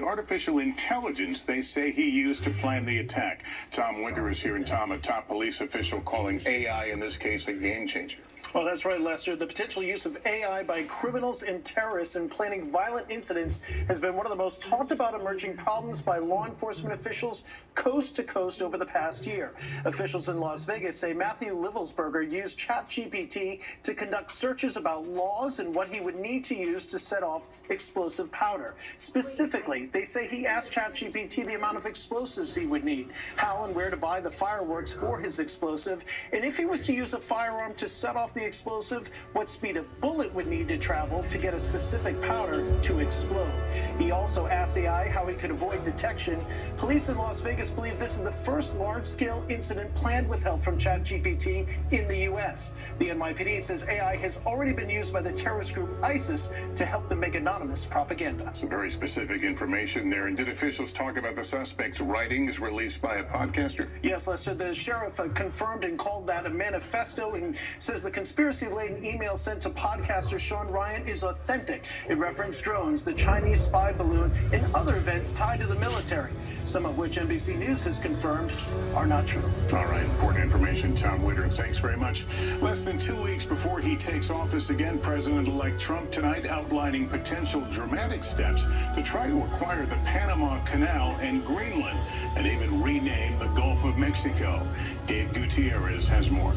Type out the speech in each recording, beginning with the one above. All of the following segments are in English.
artificial intelligence they say he used to plan the attack. Tom Winter is here, and Tom, a top police official calling AI in this case a game changer. Well, that's right, Lester. The potential use of AI by criminals and terrorists in planning violent incidents has been one of the most talked about emerging problems by law enforcement officials coast to coast over the past year. Officials in Las Vegas say Matthew Livelsberger used ChatGPT to conduct searches about laws and what he would need to use to set off explosive powder. Specifically, they say he asked ChatGPT the amount of explosives he would need, how and where to buy the fireworks for his explosive, and if he was to use a firearm to set off the explosive, what speed of bullet would need to travel to get a specific powder to explode. He also asked AI how he could avoid detection. Police in Las Vegas believe this is the first large-scale incident planned with help from ChatGPT in the U.S. The NYPD says AI has already been used by the terrorist group ISIS to help them make anonymous propaganda. Some very specific information there. And did officials talk about the suspect's writings released by a podcaster? Yes, Lester. The sheriff confirmed and called that a manifesto and says the conspiracy-laden email sent to podcaster Sean Ryan is authentic. It referenced drones, the Chinese spy balloon, and other events tied to the military, some of which NBC News has confirmed are not true. All right, important information, Tom Winter. Thanks very much. Less than 2 weeks before he takes office again, President-elect Trump tonight outlining potential dramatic steps to try to acquire the Panama Canal and Greenland, and even rename the Gulf of Mexico. Dave Gutierrez has more.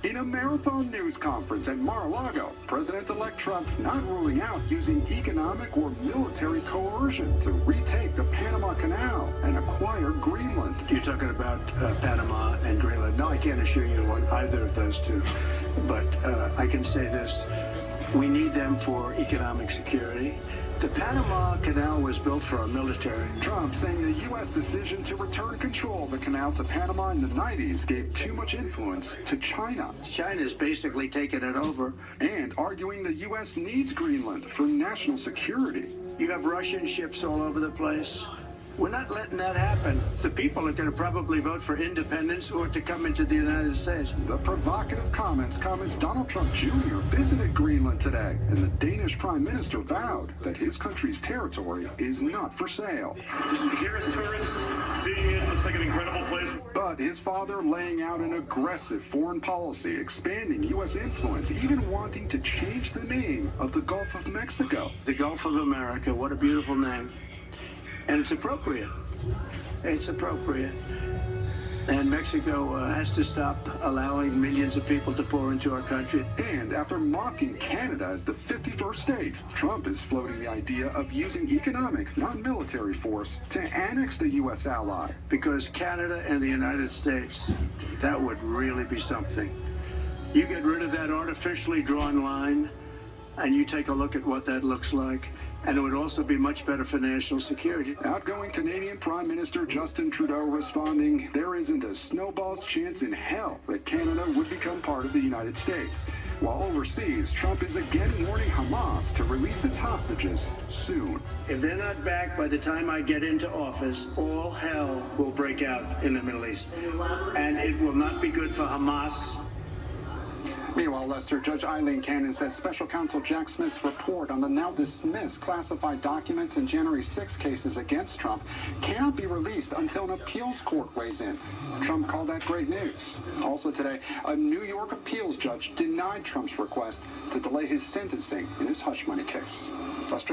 In a marathon news conference at Mar-a-Lago, President-elect Trump not ruling out using economic or military coercion to retake the Panama Canal and acquire Greenland. You're talking about Panama and Greenland. No, I can't assure you on either of those two. But I can say this. We need them for economic security. The Panama Canal was built for our military. Trump saying the U.S. decision to return control of the canal to Panama in the 90s gave too much influence to China. China's basically taken it over. And arguing the U.S. needs Greenland for national security. You have Russian ships all over the place. We're not letting that happen. The people are going to probably vote for independence or to come into the United States. The provocative comments Donald Trump Jr. visited Greenland today, and the Danish Prime Minister vowed that his country's territory is not for sale. Here as tourists, seeing it looks like an incredible place. But his father laying out an aggressive foreign policy, expanding U.S. influence, even wanting to change the name of the Gulf of Mexico. The Gulf of America, what a beautiful name. And it's appropriate. It's appropriate. And Mexico has to stop allowing millions of people to pour into our country. And after mocking Canada as the 51st state, Trump is floating the idea of using economic, not military force to annex the U.S. ally. Because Canada and the United States, that would really be something. You get rid of that artificially drawn line, and you take a look at what that looks like. And it would also be much better for national security. Outgoing Canadian Prime Minister Justin Trudeau responding, there isn't a snowball's chance in hell that Canada would become part of the United States. While overseas, Trump is again warning Hamas to release its hostages soon. If they're not back by the time I get into office, all hell will break out in the Middle East. And it will not be good for Hamas. Meanwhile, Lester, Judge Eileen Cannon says Special Counsel Jack Smith's report on the now dismissed classified documents in January 6 cases against Trump cannot be released until an appeals court weighs in. Trump called that great news. Also today, a New York appeals judge denied Trump's request to delay his sentencing in his hush money case. Lester?